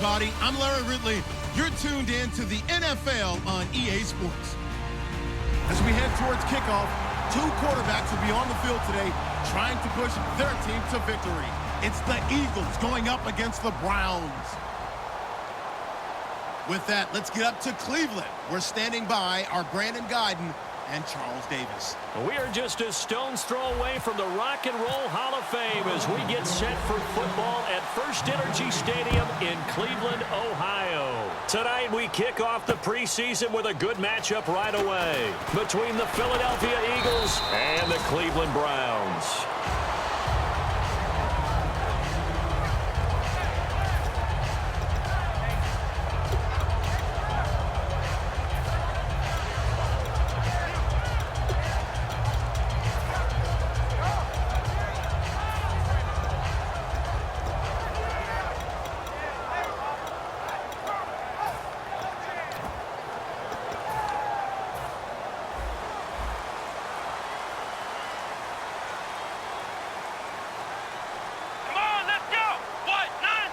everybody. I'm Larry Ridley. You're tuned in to the NFL on EA Sports. As we head towards kickoff, two quarterbacks will be on the field today trying to push their team to victory. It's the Eagles going up against the Browns. With that, let's get up to Cleveland. We're standing by our Brandon Guyton and Charles Davis. We are just a stone's throw away from the Rock and Roll Hall of Fame as we get set for football at First Energy Stadium in Cleveland, Ohio. Tonight we kick off the preseason with a good matchup right away between the Philadelphia Eagles and the Cleveland Browns.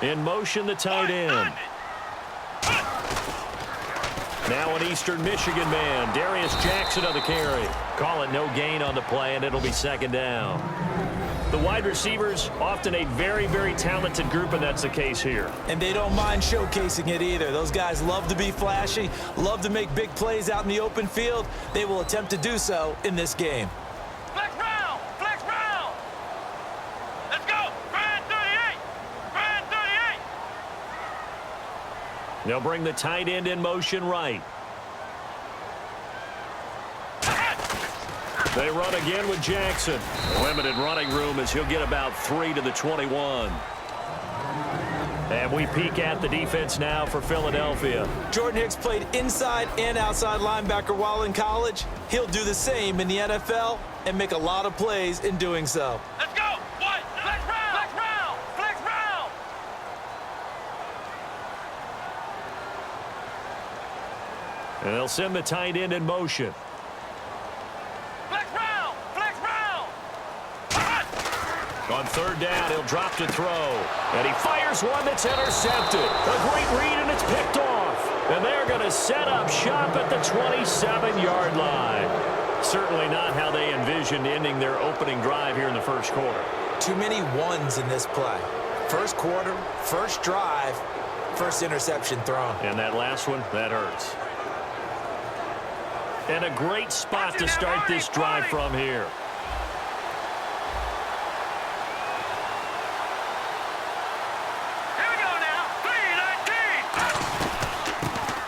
In motion, the tight end. Now an Eastern Michigan man, Darius Jackson on the carry. Call it no gain on the play, and it'll be second down. The wide receivers, often a very, very talented group, and that's the case here. And they don't mind showcasing it either. Those guys love to be flashy, love to make big plays out in the open field. They will attempt to do so in this game. Flex round! Flex round! Let's go! Grind 38! Grind 38! They'll bring the tight end in motion right. They run again with Jackson. Limited running room as he'll get about 3 to the 21. And we peek at the defense now for Philadelphia. Jordan Hicks played inside and outside linebacker while in college. He'll do the same in the NFL and make a lot of plays in doing so. Let's go! What? Flex round! Flex round! Flex round! And they'll send the tight end in motion. On third down, he'll drop to throw. And he fires one that's intercepted. A great read, and it's picked off. And they're going to set up shop at the 27-yard line. Certainly not how they envisioned ending their opening drive here in the first quarter. Too many ones in this play. First quarter, first drive, first interception thrown. And that last one, that hurts. And a great spot to start this drive from here.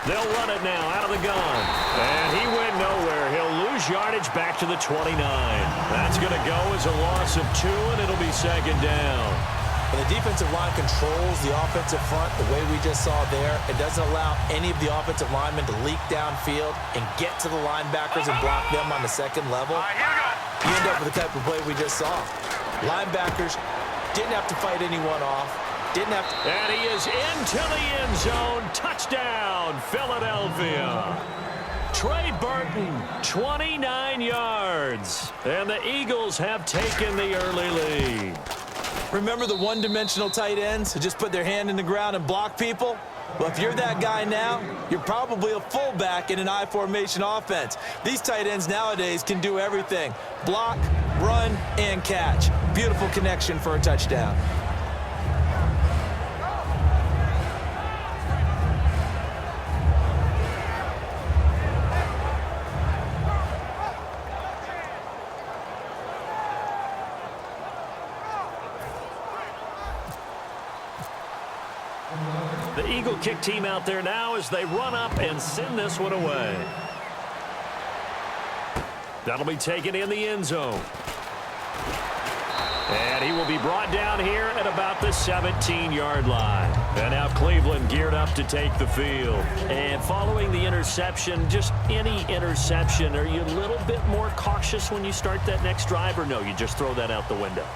They'll run it now out of the gun. And he went nowhere. He'll lose yardage back to the 29. That's going to go as a loss of 2, and it'll be second down. When the defensive line controls the offensive front the way we just saw there, it doesn't allow any of the offensive linemen to leak downfield and get to the linebackers and block them on the second level. You end up with the type of play we just saw. Linebackers didn't have to fight anyone off. Didn't have to. And he is into the end zone. Touchdown, Philadelphia. Trey Burton, 29 yards. And the Eagles have taken the early lead. Remember the one-dimensional tight ends who just put their hand in the ground and block people? Well, if you're that guy now, you're probably a fullback in an I-formation offense. These tight ends nowadays can do everything. Block, run, and catch. Beautiful connection for a touchdown. The Eagle kick team out there now as they run up and send this one away. That'll be taken in the end zone. And he will be brought down here at about the 17-yard line. And now Cleveland geared up to take the field. And following the interception, just any interception, are you a little bit more cautious when you start that next drive, or no, you just throw that out the window?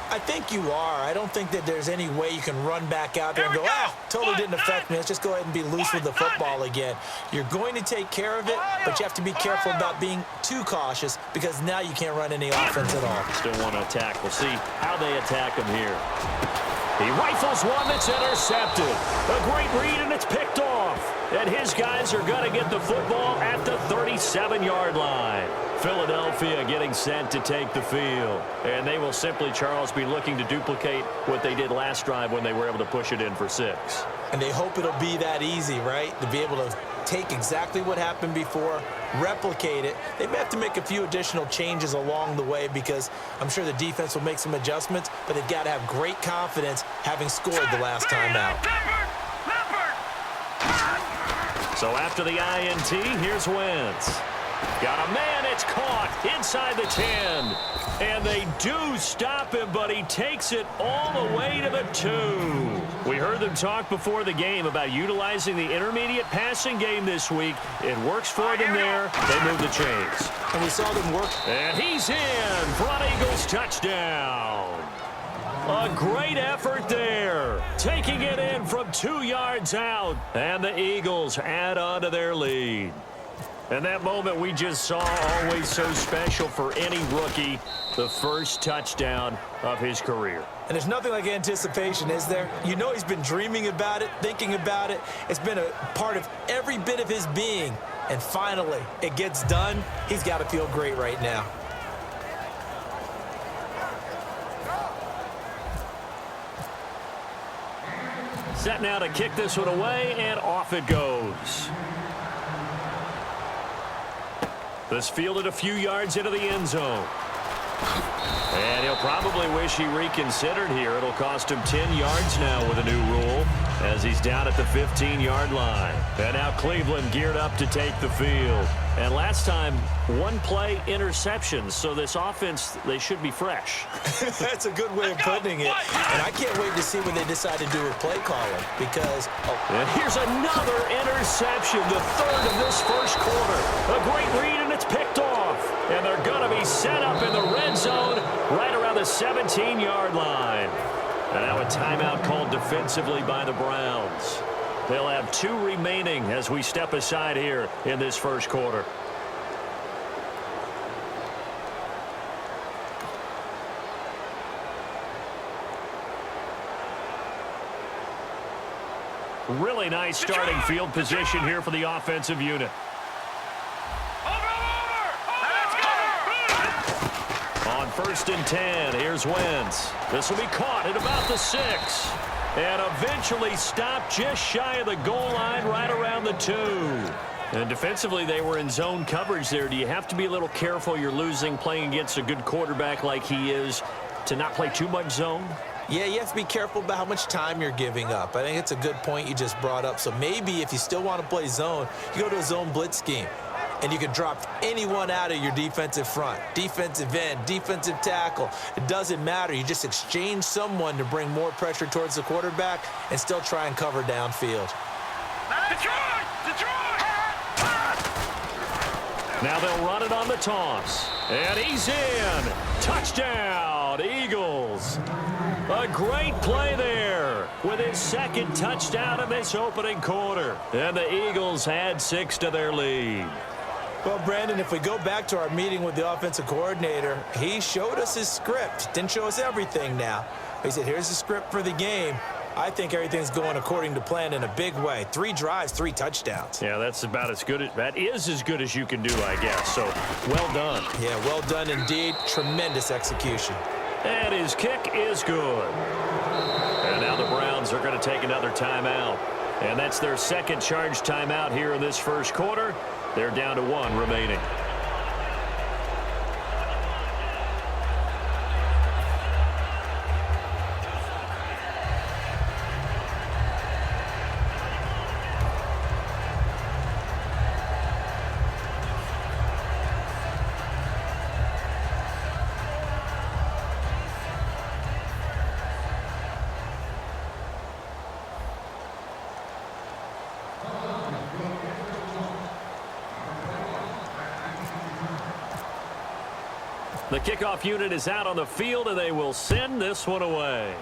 I think you are. I don't think that there's any way you can run back out there and go, totally didn't affect me. Let's just go ahead and be loose with the football again. You're going to take care of it, but you have to be careful about being too cautious because now you can't run any offense at all. Still want to attack. We'll see how they attack them here. He rifles one that's intercepted. A great read, and it's picked off. And his guys are going to get the football at the 37-yard line. Philadelphia getting set to take the field. And they will simply, Charles, be looking to duplicate what they did last drive when they were able to push it in for 6. And they hope it'll be that easy, right? To be able to take exactly what happened before, replicate it. They may have to make a few additional changes along the way because I'm sure the defense will make some adjustments, but they've got to have great confidence having scored the last time out. So after the INT, here's Wentz. Got a man, it's caught inside the 10. And they do stop him, but he takes it all the way to the 2. We heard them talk before the game about utilizing the intermediate passing game this week. It works for them there. They move the chains. And we saw them work. And he's in for an Eagles touchdown. A great effort there. Taking it in from 2 yards out. And the Eagles add on to their lead. And that moment we just saw, always so special for any rookie, the first touchdown of his career. And there's nothing like anticipation, is there? You know he's been dreaming about it, thinking about it. It's been a part of every bit of his being. And finally, it gets done. He's got to feel great right now. Set now to kick this one away, and off it goes. This fielded a few yards into the end zone. And he'll probably wish he reconsidered here. It'll cost him 10 yards now with a new rule as he's down at the 15-yard line. And now Cleveland geared up to take the field. And last time, 1 play interceptions. So this offense, they should be fresh. That's a good way of putting it. And I can't wait to see what they decide to do with play calling because... And here's another interception, the 3rd of this first quarter. A great read, and it's picked off. And they're going to be set up in the red zone right around the 17-yard line. And now a timeout called defensively by the Browns. They'll have 2 remaining as we step aside here in this first quarter. Really nice starting field position here for the offensive unit. On 1st and 10, here's Wentz. This will be caught at about the 6. And eventually stopped just shy of the goal line right around the 2. And defensively, they were in zone coverage there. Do you have to be a little careful? You're losing, playing against a good quarterback like he is, to not play too much zone? Yeah, you have to be careful about how much time you're giving up. I think it's a good point you just brought up. So maybe if you still want to play zone, you go to a zone blitz scheme. And you can drop anyone out of your defensive front, defensive end, defensive tackle. It doesn't matter. You just exchange someone to bring more pressure towards the quarterback and still try and cover downfield. Detroit! Now they'll run it on the toss. And he's in. Touchdown, Eagles. A great play there with his 2nd touchdown of this opening quarter. And the Eagles add 6 to their lead. Well, Brandon, if we go back to our meeting with the offensive coordinator, he showed us his script. Didn't show us everything now. He said, here's the script for the game. I think everything's going according to plan in a big way. 3 drives, 3 touchdowns. Yeah, that's about as good. That is as good as you can do, I guess. So, well done. Yeah, well done indeed. Tremendous execution. And his kick is good. And now the Browns are going to take another timeout. And that's their 2nd charge timeout here in this first quarter. They're down to 1 remaining. The kickoff unit is out on the field, and they will send this one away.